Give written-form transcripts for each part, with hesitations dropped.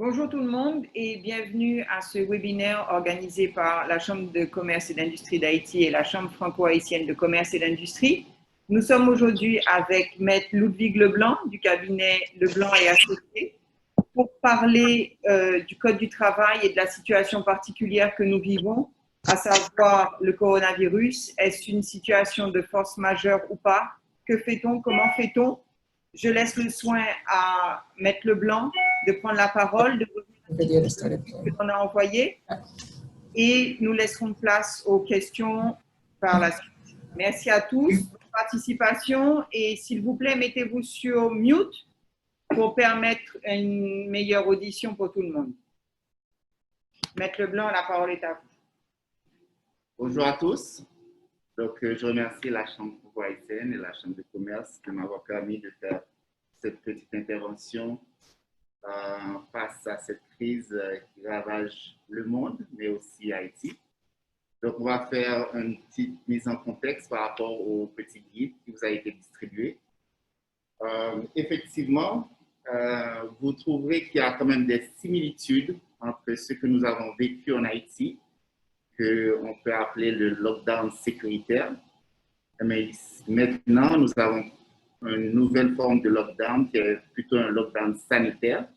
Bonjour tout le monde et bienvenue à ce webinaire organisé par la Chambre de commerce et d'industrie d'Haïti et la Chambre franco-haïtienne de commerce et d'industrie. Nous sommes aujourd'hui avec Maître Ludwig Leblanc du cabinet Leblanc et Associés pour parler du Code du travail et de la situation particulière que nous vivons, à savoir le coronavirus. Est-ce une situation de force majeure ou pas? Que fait-on? Comment fait-on? Je laisse le soin à Maître Leblanc de prendre la parole, de revenir à ce que l'on a envoyé et nous laisserons place aux questions par la suite. Merci à tous pour votre participation et s'il vous plaît, mettez-vous sur mute pour permettre une meilleure audition pour tout le monde. Maître Leblanc, la parole est à vous. Bonjour à tous. Donc, je remercie la Chambre franco-haïtienne et la Chambre de commerce de m'avoir permis de faire cette petite intervention face à cette crise qui ravage le monde, mais aussi Haïti. Donc, on va faire une petite mise en contexte par rapport au petit guide qui vous a été distribué. Effectivement, vous trouverez qu'il y a quand même des similitudes entre ce que nous avons vécu en Haïti, qu'on peut appeler le lockdown sécuritaire. Mais maintenant, nous avons une nouvelle forme de lockdown qui est plutôt un lockdown sanitaire.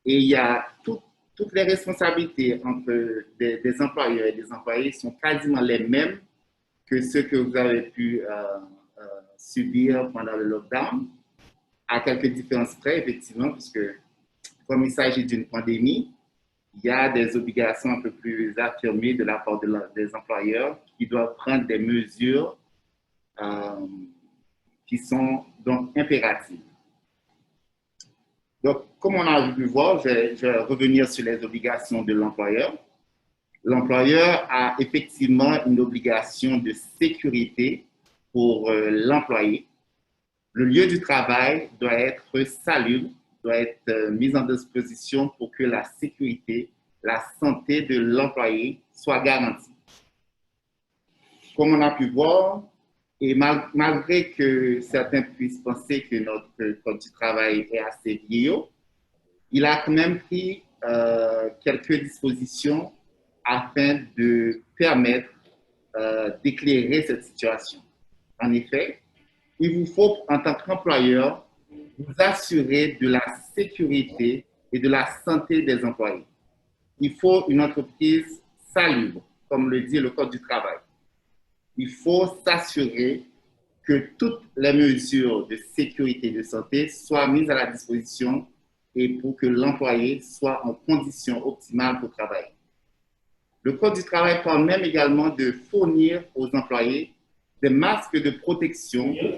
Et il y a toutes les responsabilités entre des employeurs et des employés sont quasiment les mêmes que ceux que vous avez pu subir pendant le lockdown, à quelques différences près, effectivement, puisque comme il s'agit d'une pandémie, il y a des obligations un peu plus affirmées de la part des employeurs qui doivent prendre des mesures qui sont donc impératives. Donc, comme on a pu voir, je vais revenir sur les obligations de l'employeur. L'employeur a effectivement une obligation de sécurité pour l'employé. Le lieu du travail doit être salubre, doit être mis en disposition pour que la sécurité, la santé de l'employé soit garantie. Comme on a pu voir, et malgré que certains puissent penser que notre Code du travail est assez vieillot, il a quand même pris quelques dispositions afin de permettre d'éclairer cette situation. En effet, il vous faut, en tant qu'employeur, vous assurer de la sécurité et de la santé des employés. Il faut une entreprise salubre, comme le dit le Code du travail. Il faut s'assurer que toutes les mesures de sécurité et de santé soient mises à la disposition et pour que l'employé soit en condition optimale pour travailler. Le Code du travail parle même également de fournir aux employés des masques de protection. Des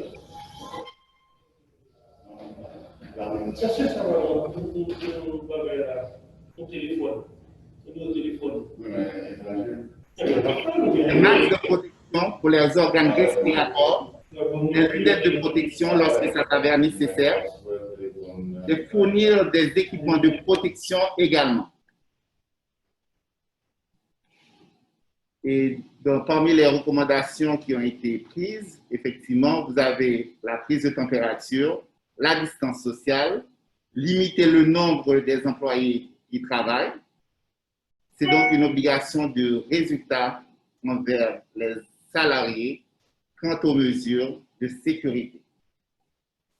masques de protection pour les organes respiratoires, des lunettes de protection lorsque ça s'avère nécessaire, de fournir des équipements de protection également. Et donc, parmi les recommandations qui ont été prises, effectivement, vous avez la prise de température, la distance sociale, limiter le nombre des employés qui travaillent. C'est donc une obligation de résultat envers les salariés quant aux mesures de sécurité.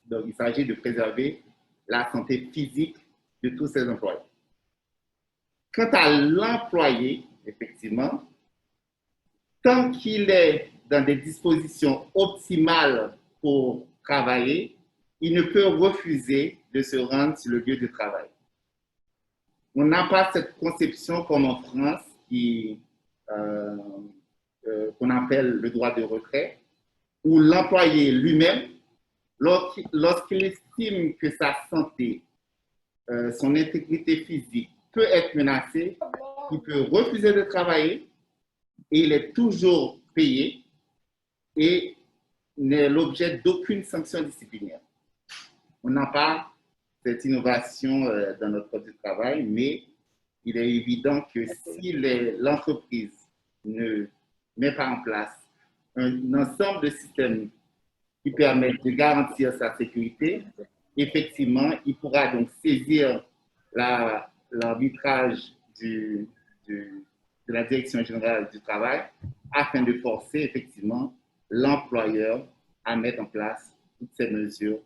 Donc, il s'agit de préserver la santé physique de tous ces employés. Quant à l'employé, effectivement, tant qu'il est dans des dispositions optimales pour travailler, il ne peut refuser de se rendre sur le lieu de travail. On n'a pas cette conception comme en France qu'on appelle le droit de retrait, où l'employé lui-même, lorsqu'il estime que sa santé, son intégrité physique peut être menacée, il peut refuser de travailler et il est toujours payé et n'est l'objet d'aucune sanction disciplinaire. On n'a pas cette innovation dans notre code du travail, mais il est évident que si l'entreprise ne met pas en place un ensemble de systèmes qui permettent de garantir sa sécurité, effectivement, il pourra donc saisir l'arbitrage de la Direction générale du travail afin de forcer effectivement l'employeur à mettre en place toutes ces mesures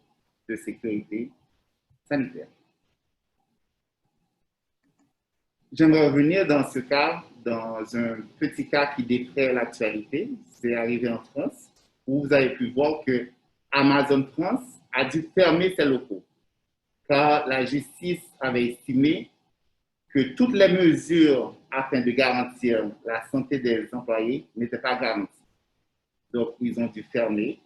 de sécurité sanitaire. J'aimerais revenir dans ce cas, dans un petit cas qui décrit l'actualité. C'est arrivé en France, où vous avez pu voir que Amazon France a dû fermer ses locaux, car la justice avait estimé que toutes les mesures afin de garantir la santé des employés n'étaient pas garanties. Donc, ils ont dû fermer,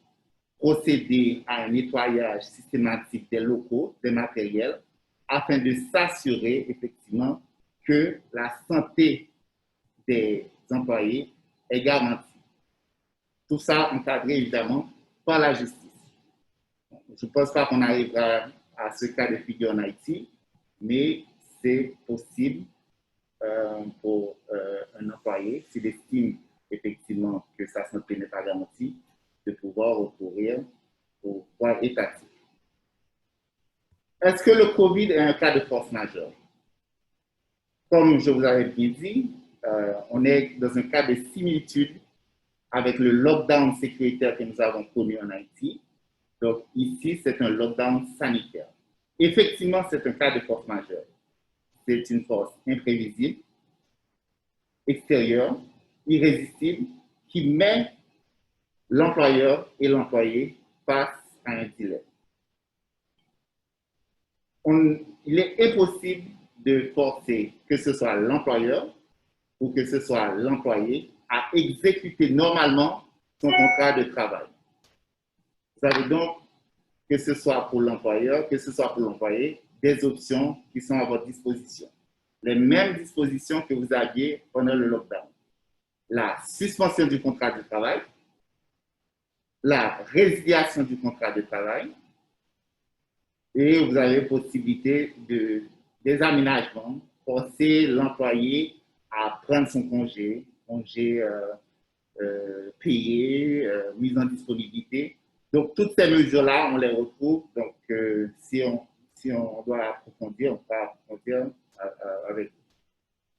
procéder à un nettoyage systématique des locaux, des matériels, afin de s'assurer effectivement que la santé des employés est garantie. Tout ça encadré évidemment par la justice. Je ne pense pas qu'on arrivera à ce cas de figure en Haïti, mais c'est possible pour un employé, s'il estime effectivement que sa santé n'est pas garantie, de pouvoir recourir au droit étatique. Est-ce que le COVID est un cas de force majeure? Comme je vous avais bien dit, on est dans un cas de similitude avec le lockdown sécuritaire que nous avons connu en Haïti. Donc ici, c'est un lockdown sanitaire. Effectivement, c'est un cas de force majeure. C'est une force imprévisible, extérieure, irrésistible, qui met l'employeur et l'employé face à un dilemme. Il est impossible de forcer que ce soit l'employeur ou que ce soit l'employé à exécuter normalement son contrat de travail. Vous avez donc, que ce soit pour l'employeur, que ce soit pour l'employé, des options qui sont à votre disposition. Les mêmes dispositions que vous aviez pendant le lockdown. La suspension du contrat de travail, la résiliation du contrat de travail, et vous avez possibilité des aménagements, forcer l'employé à prendre son congé payé, mise en disponibilité. Donc, toutes ces mesures-là, on les retrouve. Donc, si on doit approfondir, on peut approfondir avec.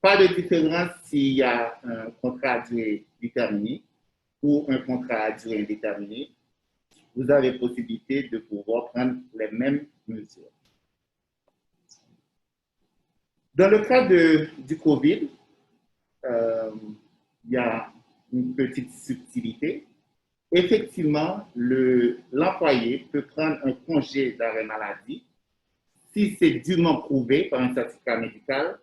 Pas de différence s'il y a un contrat à durée déterminée ou un contrat à durée indéterminée. Vous avez possibilité de pouvoir prendre les mêmes mesures. Dans le cas du COVID, il y a une petite subtilité. Effectivement, l'employé peut prendre un congé d'arrêt maladie si c'est dûment prouvé par un certificat médical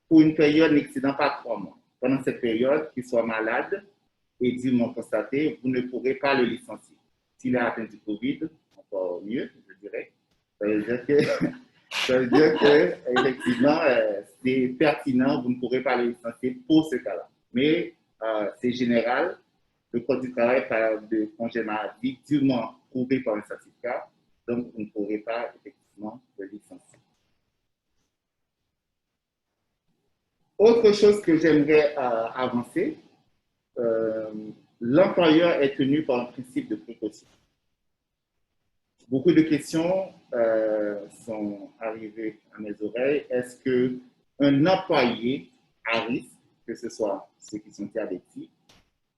pour une période n'excédant pas 3 mois. Pendant cette période, qu'il soit malade et dûment constaté, vous ne pourrez pas le licencier. S'il a atteint du COVID, encore mieux, je dirais. Ça veut dire que effectivement, c'est pertinent, vous ne pourrez pas le licencier pour ce cas-là. Mais c'est général. Le Code du travail parle de congé maladie dûment prouvé par un certificat, donc vous ne pourrez pas effectivement le licencier. Autre chose que j'aimerais avancer, l'employeur est tenu par un principe de précaution. Beaucoup de questions sont arrivées à mes oreilles. Est-ce qu'un employé à risque, que ce soit ceux qui sont diabétiques,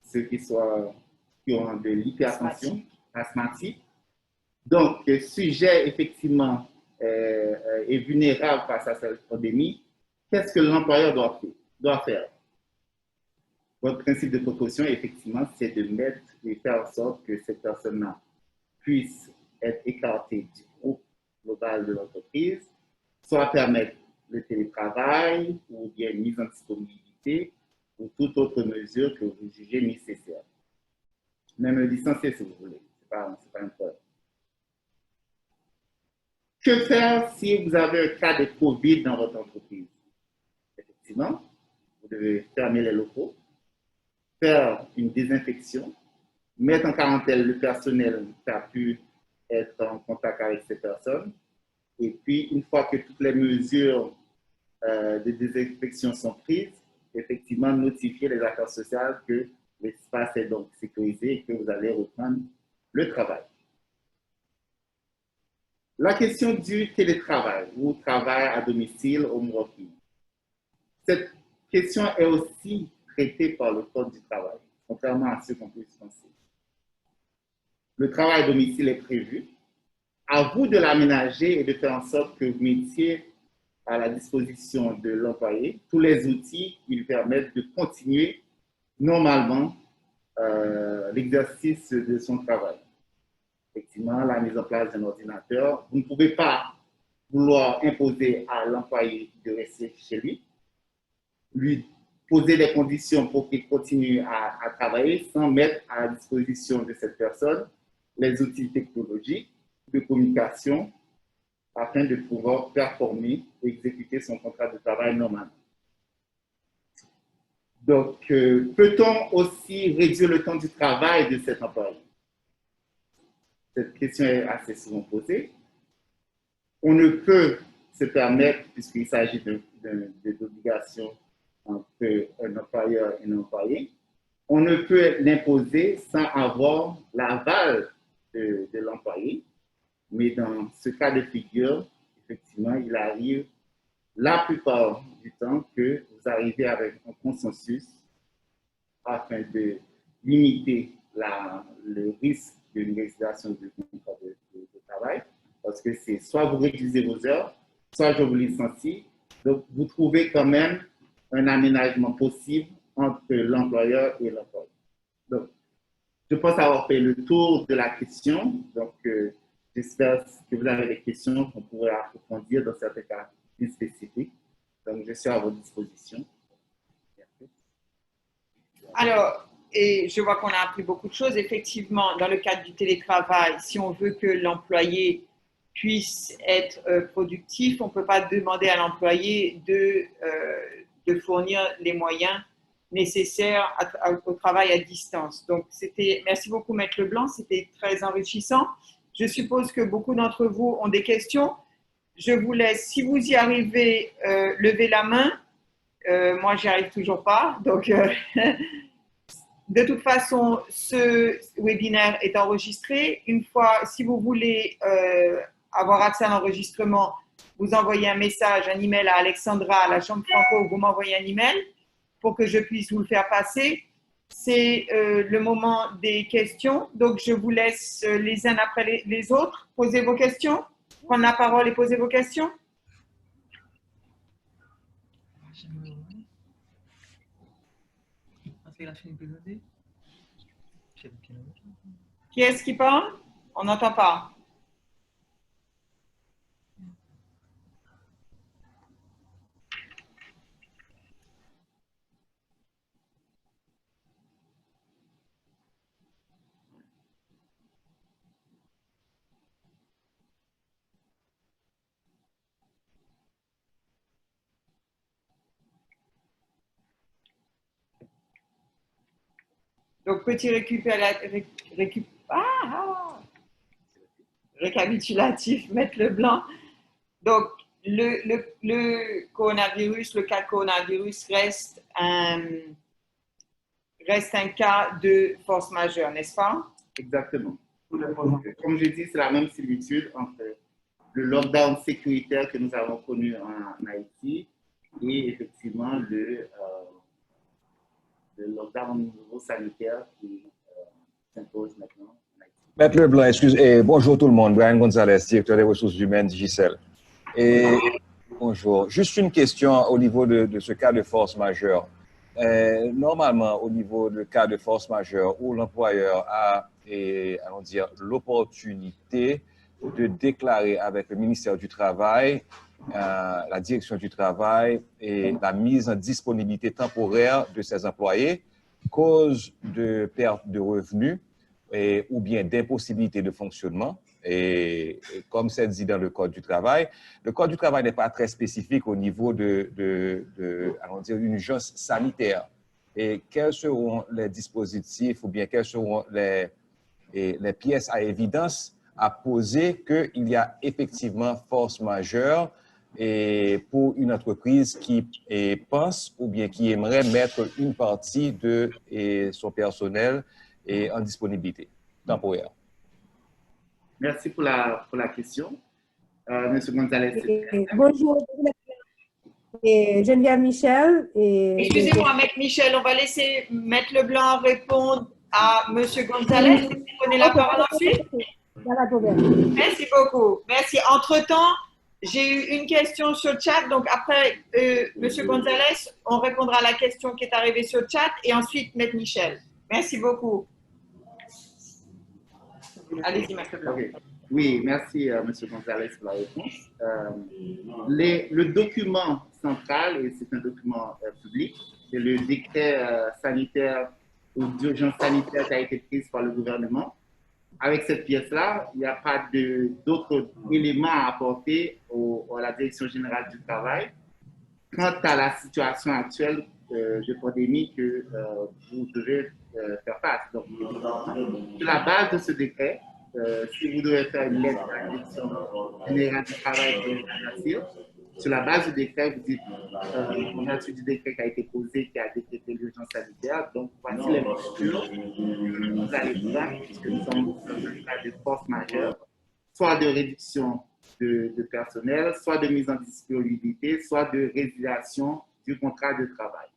ceux qui ont de l'hypertension, asthmatique, donc sujet effectivement est vulnérable face à cette pandémie, qu'est-ce que l'employeur doit faire? Votre principe de précaution, effectivement, c'est de faire en sorte que cette personne-là puisse être écartée du groupe global de l'entreprise, soit permettre le télétravail ou bien une mise en disponibilité ou toute autre mesure que vous jugez nécessaire. Même le licencier, si vous voulez. Ce n'est pas un problème. Que faire si vous avez un cas de COVID dans votre entreprise? Effectivement, vous devez fermer les locaux, faire une désinfection, mettre en quarantaine le personnel qui a pu être en contact avec ces personnes. Et puis, une fois que toutes les mesures de désinfection sont prises, effectivement, notifier les affaires sociales que l'espace est donc sécurisé et que vous allez reprendre le travail. La question du télétravail ou travail à domicile, home working. Cette question est aussi traitée par le Code du travail, contrairement à ce qu'on peut penser. Le travail à domicile est prévu. À vous de l'aménager et de faire en sorte que vous mettiez à la disposition de l'employé tous les outils qui lui permettent de continuer normalement l'exercice de son travail. Effectivement, la mise en place d'un ordinateur, vous ne pouvez pas vouloir imposer à l'employé de rester chez lui poser des conditions pour qu'il continue à travailler sans mettre à la disposition de cette personne les outils technologiques de communication afin de pouvoir performer et exécuter son contrat de travail normal. Donc, peut-on aussi réduire le temps du travail de cet employé? Cette question est assez souvent posée. On ne peut se permettre, puisqu'il s'agit d'obligations entre un employeur et un employé, on ne peut l'imposer sans avoir l'aval de l'employé. Mais dans ce cas de figure, effectivement, il arrive la plupart du temps que vous arrivez avec un consensus afin de limiter le risque d'une résiliation du contrat de travail, parce que c'est soit vous réduisez vos heures, soit je vous licencie. Donc, vous trouvez quand même un aménagement possible entre l'employeur et l'employé. Donc, je pense avoir fait le tour de la question. Donc, j'espère que vous avez des questions qu'on pourrait approfondir dans certains cas plus spécifiques. Donc, je suis à votre disposition. Alors, et je vois qu'on a appris beaucoup de choses. Effectivement, dans le cadre du télétravail, si on veut que l'employé puisse être productif, on ne peut pas demander à l'employé de fournir les moyens nécessaires au travail à distance. Donc, merci beaucoup, Maître Leblanc, c'était très enrichissant. Je suppose que beaucoup d'entre vous ont des questions. Je vous laisse, si vous y arrivez, lever la main. Moi, j'y arrive toujours pas. Donc, de toute façon, ce webinaire est enregistré. Une fois, si vous voulez avoir accès à l'enregistrement, vous envoyez un message, un email à Alexandra, à la Chambre Franco, vous m'envoyez un email pour que je puisse vous le faire passer. C'est le moment des questions. Donc, je vous laisse les uns après les autres poser vos questions, prendre la parole et poser vos questions. Qui est-ce qui parle? On n'entend pas. Donc, petit récapitulatif, Maître Leblanc. Donc, le coronavirus, le cas de coronavirus reste un cas de force majeure, n'est-ce pas? Exactement. Comme je dis, c'est la même similitude entre le lockdown sécuritaire que nous avons connu en Haïti et effectivement le lockdown nouveau sanitaire qui s'impose maintenant en Haïti. Maître Leblanc, bonjour tout le monde. Brian Gonzalez, directeur des ressources humaines Digicel. Bonjour. Juste une question au niveau de ce cas de force majeure. Normalement, au niveau de cas de force majeure où l'employeur a, allons dire, l'opportunité de déclarer avec le ministère du Travail, la direction du travail et la mise en disponibilité temporaire de ses employés, cause de perte de revenus ou bien d'impossibilité de fonctionnement. Et comme c'est dit dans le Code du travail, le Code du travail n'est pas très spécifique au niveau allons dire, d'une urgence sanitaire. Et quels seront les dispositifs ou bien quelles seront les pièces à évidence à poser qu'il y a effectivement force majeure et pour une entreprise qui pense ou bien qui aimerait mettre une partie de son personnel en disponibilité temporaire. Merci pour la question. Monsieur Gonzalez. Bonjour. et Geneviève Michel. Excusez-moi, Maître Michel, on va laisser Maître Leblanc répondre à Monsieur Gonzalez. Vous prenez la parole ensuite. Il n'y a pas de problème. Merci beaucoup. Merci. Entre-temps, j'ai eu une question sur le chat. Donc, après Monsieur Gonzalez, on répondra à la question qui est arrivée sur le chat et ensuite Maître Michel. Merci beaucoup. Allez-y, Maître Leblanc. Okay. Oui, merci Monsieur Gonzalez pour la réponse. Le document central, et c'est un document public, c'est le décret sanitaire ou d'urgence sanitaire qui a été prise par le gouvernement. Avec cette pièce-là, il n'y a pas d'autres éléments à apporter à la Direction générale du travail quant à la situation actuelle de pandémie que vous devez faire face. Donc, sur la base de ce décret, si vous devez faire une lettre à la Direction générale du travail sur la base du décret, vous dites on a du décret qui a été posé, qui a décrété l'urgence sanitaire. Donc, voici les mesures que vous allez prendre, puisque nous sommes dans un cas de force majeure, soit de réduction de personnel, soit de mise en disponibilité, soit de résiliation du contrat de travail.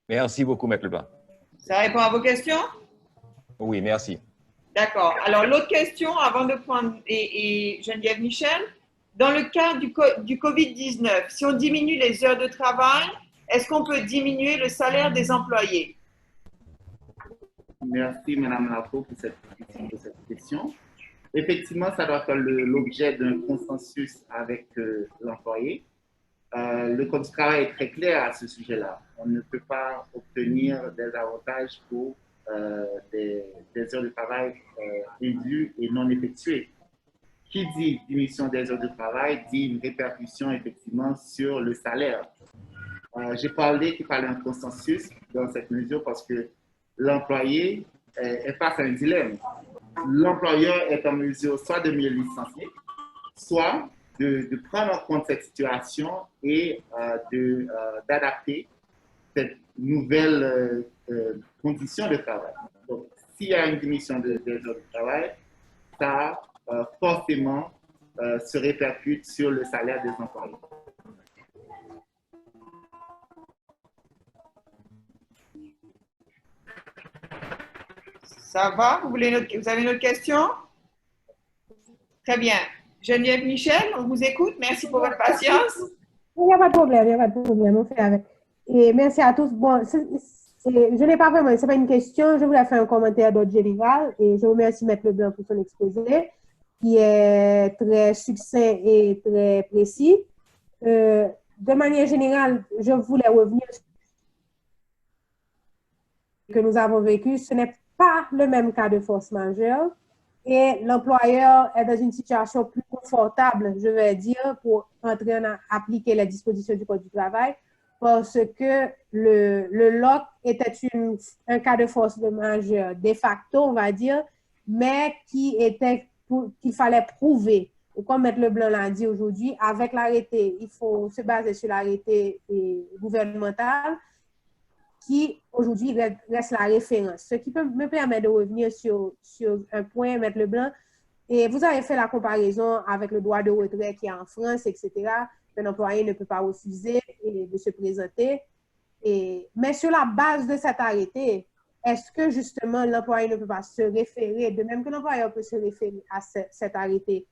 Merci beaucoup, Maître Leblanc. Ça répond à vos questions? Oui, merci. D'accord. Alors, l'autre question, avant de prendre et Geneviève Michel, dans le cas du COVID-19, si on diminue les heures de travail, est-ce qu'on peut diminuer le salaire des employés? Merci, Mme Lafaux, pour cette question. Effectivement, ça doit faire l'objet d'un consensus avec l'employé. Le Code du travail est très clair à ce sujet-là. On ne peut pas obtenir des avantages pour des heures de travail indues et non effectuées. Qui dit diminution des heures de travail dit une répercussion effectivement sur le salaire. J'ai parlé qu'il fallait un consensus dans cette mesure parce que l'employé est face à un dilemme. L'employeur est en mesure soit de mieux licencier, soit de prendre en compte cette situation et d'adapter cette nouvelle condition de travail. Donc, s'il y a une diminution des heures de travail, ça forcément se répercute sur le salaire des employés. Ça va? Vous avez une autre question? Très bien. Geneviève Michel, on vous écoute. Merci pour votre patience. Il n'y a pas de problème, il n'y a pas de problème. On fait avec. Et merci à tous. Bon, je n'ai pas vraiment, ce n'est pas une question. Je voulais faire un commentaire d'ordre général et je remercie Maître Leblanc pour son exposé qui est très succinct et très précis. De manière générale, je voulais revenir sur ce que nous avons vécu. Ce n'est pas le même cas de force majeure et l'employeur est dans une situation plus confortable, je vais dire, pour entrer à appliquer les dispositions du Code du travail parce que le LOC était un cas de force majeure de facto, on va dire, mais qu'il fallait prouver. Et comme Maître Leblanc l'a dit aujourd'hui, avec l'arrêté, il faut se baser sur l'arrêté gouvernemental qui aujourd'hui reste la référence. Ce qui me permet de revenir sur un point, Maître Leblanc, et vous avez fait la comparaison avec le droit de retrait qui est en France, etc. Un employé ne peut pas refuser de se présenter. Mais sur la base de cet arrêté, est-ce que justement l'employé ne peut pas se référer, de même que l'employeur peut se référer à cet arrêté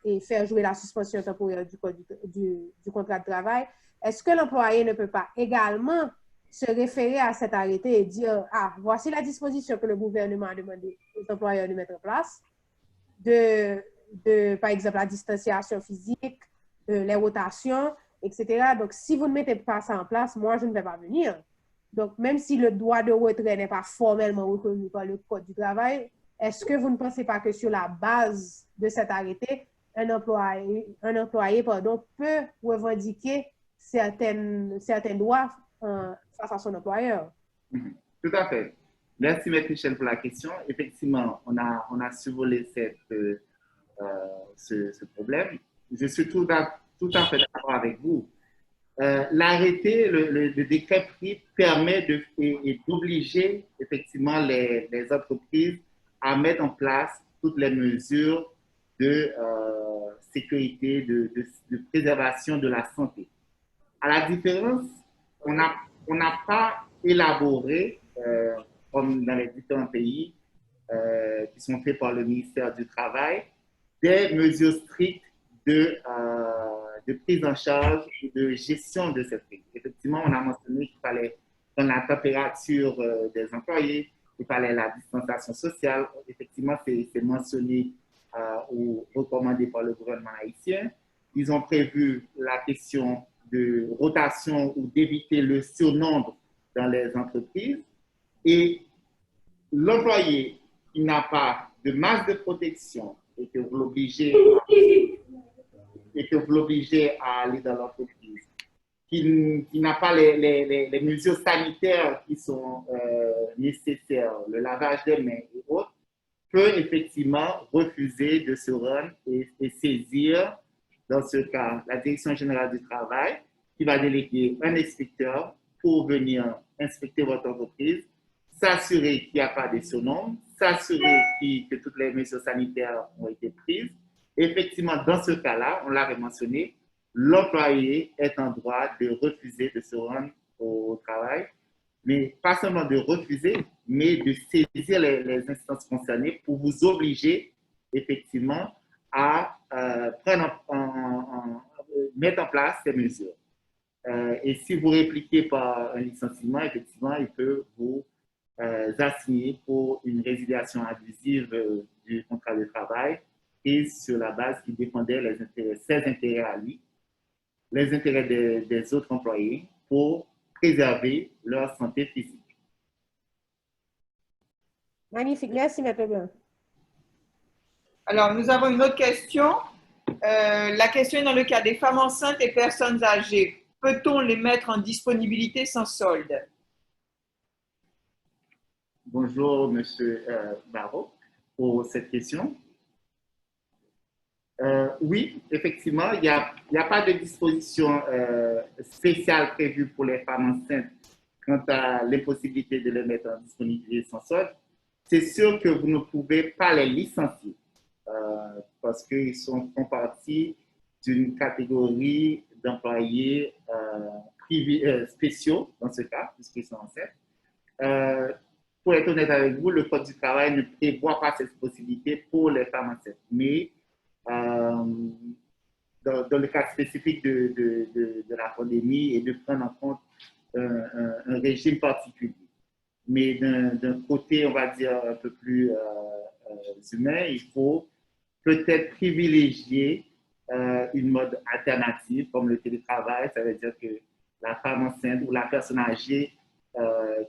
et faire jouer la suspension temporaire du contrat de travail, est-ce que l'employé ne peut pas également se référer à cet arrêté et dire, ah, voici la disposition que le gouvernement a demandé aux employeurs de mettre en place, par exemple, la distanciation physique, les rotations, etc. Donc, si vous ne mettez pas ça en place, moi, je ne vais pas venir. Donc, même si le droit de retrait n'est pas formellement reconnu par le Code du travail, est-ce que vous ne pensez pas que sur la base de cet arrêté, un employé peut revendiquer certains droits face à son employeur? Tout à fait. Merci, Maître Michel, pour la question. Effectivement, on a survolé ce problème. Je suis tout à fait d'accord avec vous. L'arrêté, le décret pris permet d'obliger effectivement les entreprises à mettre en place toutes les mesures de sécurité, de préservation de la santé. À la différence, on n'a pas élaboré, comme dans les différents pays qui sont faits par le ministère du Travail, des mesures strictes de prise en charge et de gestion de cette crise. Effectivement, on a mentionné qu'il fallait prendre la température des employés, il fallait la distanciation sociale. Effectivement, c'est mentionné ou recommandé par le gouvernement haïtien. Ils ont prévu la question de rotation ou d'éviter le surnombre dans les entreprises. Et l'employé qui n'a pas de masse de protection et que vous l'obligez à aller dans l'entreprise, qui n'a pas les mesures sanitaires qui sont nécessaires, le lavage des mains et autres, peut effectivement refuser de se rendre et saisir, dans ce cas, la Direction générale du travail, qui va déléguer un inspecteur pour venir inspecter votre entreprise, s'assurer qu'il n'y a pas de surnombre, s'assurer que toutes les mesures sanitaires ont été prises. Effectivement, dans ce cas-là, on l'avait mentionné, l'employé est en droit de refuser de se rendre au travail, mais pas seulement de refuser, mais de saisir les instances concernées pour vous obliger effectivement à mettre en place ces mesures. Et si vous répliquez par un licenciement, effectivement, il peut vous assigner pour une résiliation abusive du contrat de travail et sur la base qui défendait ses intérêts à lui, les intérêts des autres employés pour préserver leur santé physique. Magnifique, merci Maître Leblanc. Alors, nous avons une autre question. La question est dans le cas des femmes enceintes et personnes âgées. Peut-on les mettre en disponibilité sans solde? Bonjour, M. Barrault, pour cette question. Oui, effectivement, il n'y a pas de disposition spéciale prévue pour les femmes enceintes quant à l'impossibilité de les mettre en disponibilité sans solde. C'est sûr que vous ne pouvez pas les licencier parce qu'ils font partie d'une catégorie d'employés spéciaux, dans ce cas, puisqu'ils sont enceintes. Pour être honnête avec vous, le Code du travail ne prévoit pas cette possibilité pour les femmes enceintes. Mais dans le cas spécifique de la pandémie et de prendre en compte un régime particulier. Mais d'un côté, on va dire, un peu plus humain, il faut peut-être privilégier une mode alternative comme le télétravail. Ça veut dire que la femme enceinte ou la personne âgée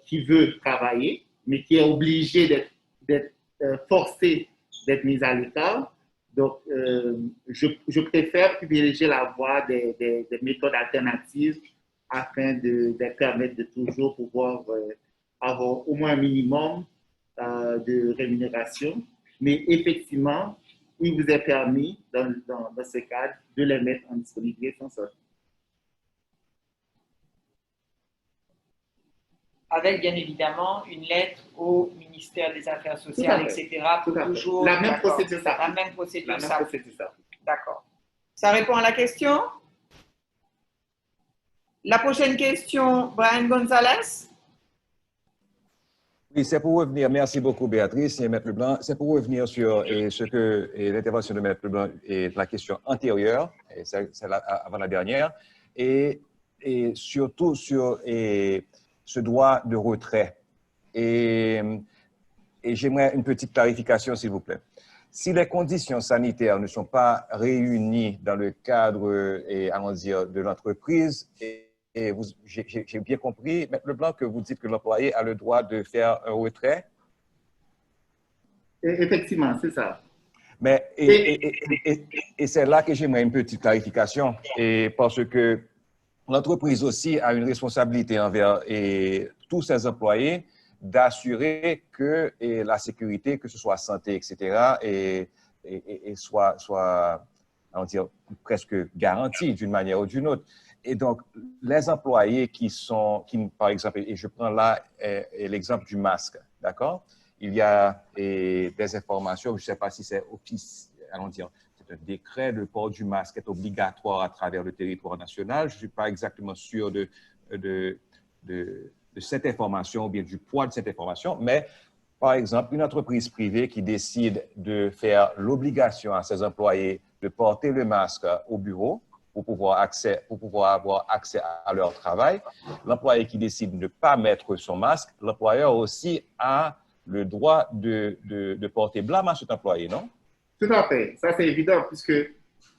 qui veut travailler, mais qui est obligée d'être forcée d'être mise à l'écart. Donc, je préfère privilégier la voie des méthodes alternatives afin de permettre de toujours pouvoir avoir au moins un minimum de rémunération. Mais effectivement, il vous est permis, dans ce cadre, de les mettre en disponibilité sans solde. Avec, bien évidemment, une lettre au ministère des Affaires sociales, etc. Pour toujours. La même procédure, ça. La même procédure, ça. D'accord. Ça répond à la question? La prochaine question, Brian Gonzalez. Oui, c'est pour revenir, merci beaucoup Béatrice et Maître Leblanc, c'est pour revenir sur l'intervention de Maître Leblanc et la question antérieure, celle avant la dernière, et surtout sur ce droit de retrait. Et j'aimerais une petite clarification, s'il vous plaît. Si les conditions sanitaires ne sont pas réunies dans le cadre, allons dire, de l'entreprise, j'ai bien compris, Maître Leblanc, que vous dites que l'employé a le droit de faire un retrait? Effectivement, c'est ça. Mais, et c'est là que j'aimerais une petite clarification, parce que l'entreprise aussi a une responsabilité envers tous ses employés d'assurer que la sécurité, que ce soit santé, etc., soit on dire, presque garantie d'une manière ou d'une autre. Et donc, les employés par exemple, et je prends là l'exemple du masque, d'accord? Il y a des informations, je ne sais pas si c'est c'est un décret, le port du masque est obligatoire à travers le territoire national. Je ne suis pas exactement sûr de cette information ou bien du poids de cette information, mais par exemple, une entreprise privée qui décide de faire l'obligation à ses employés de porter le masque au bureau pour pouvoir avoir accès à leur travail, l'employé qui décide de ne pas mettre son masque, l'employeur aussi a le droit de porter blâme à cet employé, non? Tout à fait. Ça, c'est évident puisque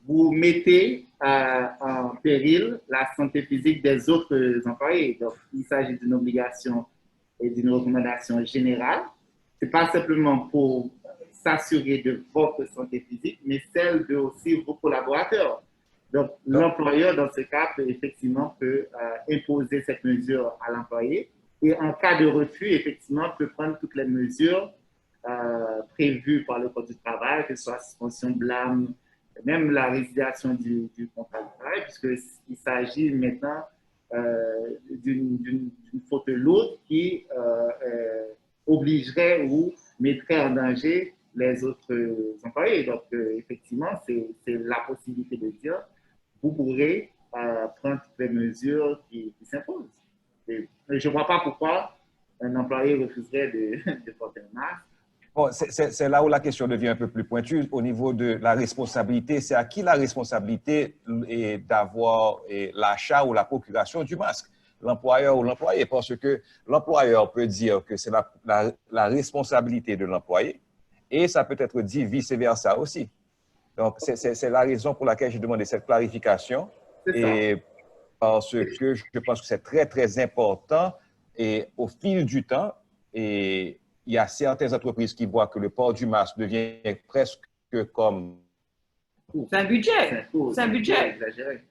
vous mettez en péril la santé physique des autres employés. Donc, il s'agit d'une obligation et d'une recommandation générale. Ce n'est pas simplement pour s'assurer de votre santé physique, mais celle de aussi vos collaborateurs. Donc, l'employeur, dans ce cas, effectivement imposer cette mesure à l'employé. Et en cas de refus, effectivement, peut prendre toutes les mesures prévues par le Code du travail, que ce soit suspension, blâme, même la résiliation du contrat de travail, puisqu'il s'agit maintenant d'une faute lourde qui obligerait ou mettrait en danger les autres employés. Donc, effectivement, c'est la possibilité de dire vous pourrez prendre toutes les mesures qui s'imposent. Et je ne vois pas pourquoi un employé refuserait de porter un masque. Bon, c'est là où la question devient un peu plus pointue au niveau de la responsabilité. C'est à qui la responsabilité d'avoir l'achat ou la procuration du masque? L'employeur ou l'employé? Parce que l'employeur peut dire que c'est la responsabilité de l'employé et ça peut être dit vice-versa aussi. Donc, c'est la raison pour laquelle j'ai demandé cette clarification. Et parce que je pense que c'est très, très important. Et au fil du temps, il y a certaines entreprises qui voient que le port du masque devient presque comme... C'est un budget. C'est un budget. Exagéré.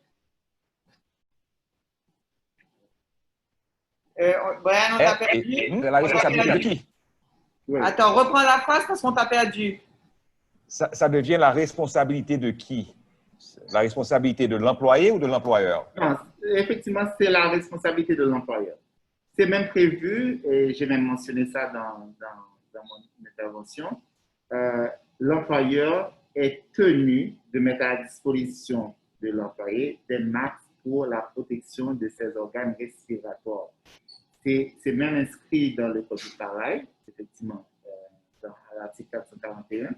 Brian, on t'a perdu. La responsabilité de qui? Attends, reprends la phrase parce qu'on t'a perdu. Ça devient la responsabilité de qui? La responsabilité de l'employé ou de l'employeur? Non, effectivement, c'est la responsabilité de l'employeur. C'est même prévu, et j'ai même mentionné ça dans mon intervention, l'employeur est tenu de mettre à la disposition de l'employé des masques pour la protection de ses organes respiratoires. C'est même inscrit dans le Code du travail, effectivement, dans l'article 441.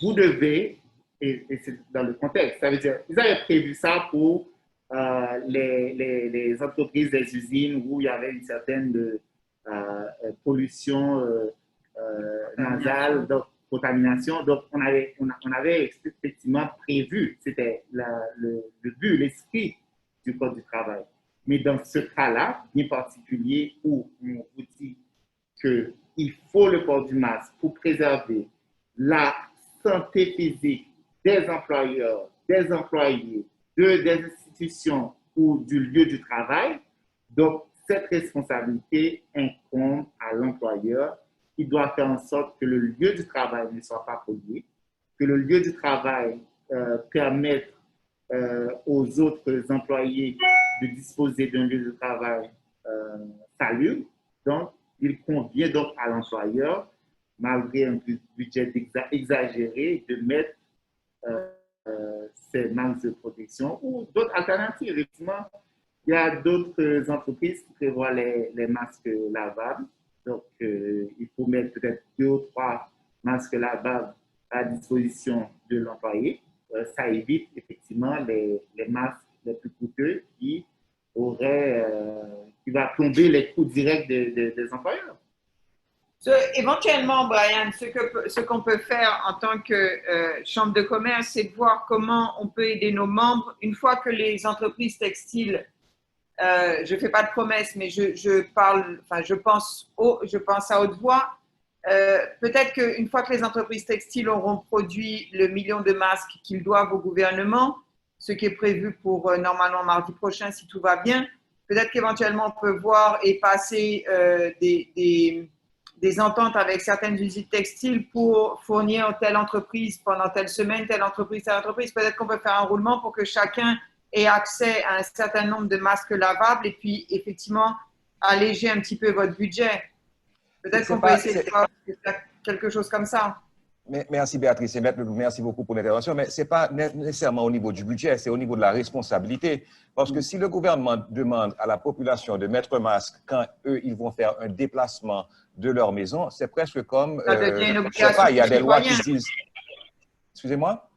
Vous devez, et c'est dans le contexte, ça veut dire, ils avaient prévu ça pour les entreprises, les usines où il y avait une certaine pollution nasale, donc contamination. Donc, on avait effectivement prévu, c'était le but, l'esprit du Code du travail. Mais dans ce cas-là, bien particulier, où on vous dit qu'il faut le port du masque pour préserver la santé physique des employeurs, des employés, des institutions ou du lieu du travail. Donc, cette responsabilité incombe à l'employeur qui doit faire en sorte que le lieu du travail ne soit pas pollué, que le lieu du travail permette aux autres employés de disposer d'un lieu de travail salubre. Donc, il convient donc à l'employeur, malgré un budget exagéré, de mettre ces masques de protection ou d'autres alternatives. Effectivement, il y a d'autres entreprises qui prévoient les masques lavables. Donc, il faut mettre peut-être 2 ou 3 masques lavables à disposition de l'employé. Ça évite effectivement les masques les plus coûteux qui va plomber les coûts directs des employeurs. Éventuellement, Brian, ce qu'on peut faire en tant que chambre de commerce, c'est de voir comment on peut aider nos membres. Une fois que les entreprises textiles, je ne fais pas de promesses, mais je pense à haute voix. Peut-être qu'une fois que les entreprises textiles auront produit le 1 million de masques qu'ils doivent au gouvernement, ce qui est prévu pour normalement mardi prochain si tout va bien, peut-être qu'éventuellement on peut voir et passer des ententes avec certaines usines textiles pour fournir telle entreprise pendant telle semaine, telle entreprise. Peut-être qu'on peut faire un roulement pour que chacun ait accès à un certain nombre de masques lavables et puis effectivement alléger un petit peu votre budget. Peut-être qu'on peut essayer de faire quelque chose comme ça. Merci Béatrice et Maître, merci beaucoup pour l'intervention, mais ce n'est pas nécessairement au niveau du budget, c'est au niveau de la responsabilité. Parce que si le gouvernement demande à la population de mettre un masque quand eux, ils vont faire un déplacement de leur maison, c'est presque comme, Ça devient une je ne obligation sais pas, il y a des lois qui citoyen. disent… Excusez-moi?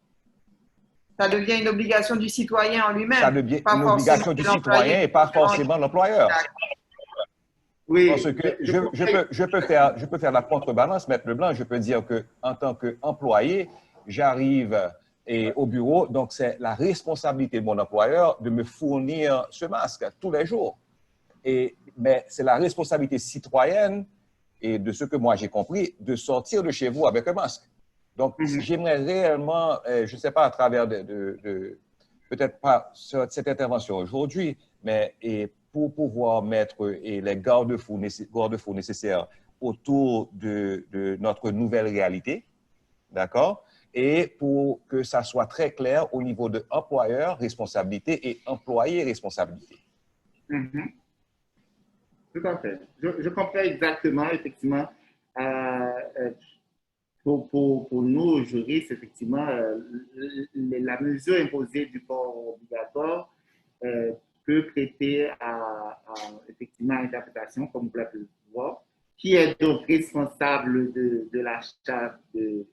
Ça devient une obligation du citoyen en lui-même. Ça devient pas une forcément obligation du de l'employé. citoyen et pas forcément de l'employeur. Oui, Parce que je peux faire la contrebalance, Maître Leblanc, je peux dire qu'en tant qu'employé, j'arrive au bureau, donc c'est la responsabilité de mon employeur de me fournir ce masque tous les jours. Mais c'est la responsabilité citoyenne, et de ce que moi j'ai compris, de sortir de chez vous avec un masque. Donc, j'aimerais réellement, je ne sais pas à travers peut-être pas cette intervention aujourd'hui, mais pour pouvoir mettre les garde-fous nécessaires autour de notre nouvelle réalité, d'accord? Et pour que ça soit très clair au niveau de employeur, responsabilité et employé, responsabilité. Tout à fait. Je comprends exactement, effectivement, pour nous, juristes, effectivement, la mesure imposée du port obligatoire peut prêter à effectivement interprétation, comme vous l'avez pu voir, qui est donc responsable de l'achat de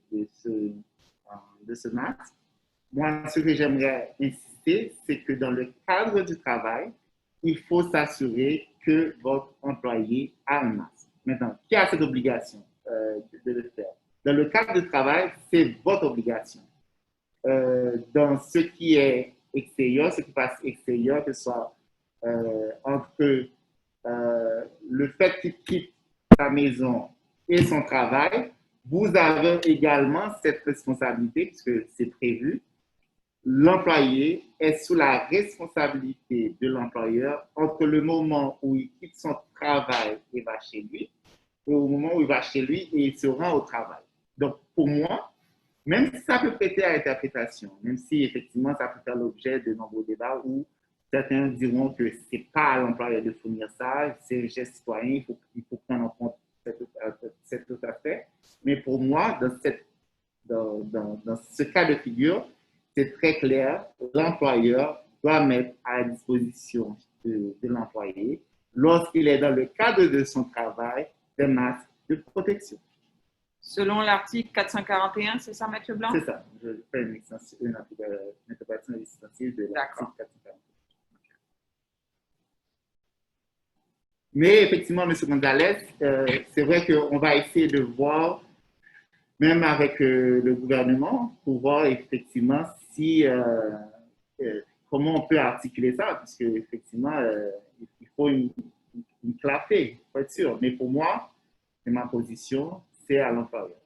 ce masque. Moi, ce que j'aimerais insister, c'est que dans le cadre du travail, il faut s'assurer que votre employé a un masque. Maintenant, qui a cette obligation de le faire? Dans le cadre du travail, c'est votre obligation. Dans ce qui est extérieur, ce qui passe extérieur, que ce soit entre le fait qu'il quitte sa maison et son travail, vous avez également cette responsabilité, puisque c'est prévu. L'employé est sous la responsabilité de l'employeur entre le moment où il quitte son travail et va chez lui, et au moment où il va chez lui et il se rend au travail. Donc, pour moi, même si ça peut prêter à interprétation, même si effectivement ça peut faire l'objet de nombreux débats où certains diront que ce n'est pas à l'employeur de fournir ça, c'est un geste citoyen, il faut prendre en compte cet autre aspect. Mais pour moi, dans ce cas de figure, c'est très clair, l'employeur doit mettre à disposition de l'employé, lorsqu'il est dans le cadre de son travail, des masques de protection. Selon l'article 441, c'est ça, Maître Leblanc? C'est ça. Je fais une interprétation extensive de l'article 441. Mais effectivement, M. Gonzalez, c'est vrai qu'on va essayer de voir, même avec le gouvernement, pour voir effectivement si, comment on peut articuler ça, parce qu'effectivement, il faut une clarté, il faut être sûr. Mais pour moi, c'est ma position, c'est à l'employeur.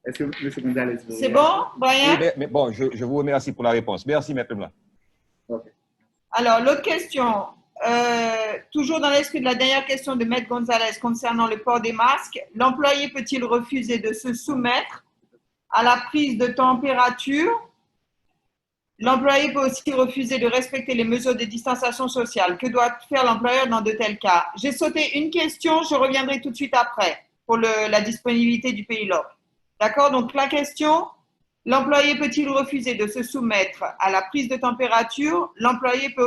Est-ce que M. Gonzalez veut… C'est bon, Brian? Oui, mais bon, je vous remercie pour la réponse. Merci, Maître Leblanc. Okay. Alors, l'autre question, toujours dans l'esprit de la dernière question de Maître Gonzalez concernant le port des masques, l'employé peut-il refuser de se soumettre à la prise de température? L'employé peut aussi refuser de respecter les mesures de distanciation sociale. Que doit faire l'employeur dans de tels cas? J'ai sauté une question, je reviendrai tout de suite après pour la disponibilité du pays LOC. D'accord? Donc, la question, l'employé peut-il refuser de se soumettre à la prise de température? L'employé peut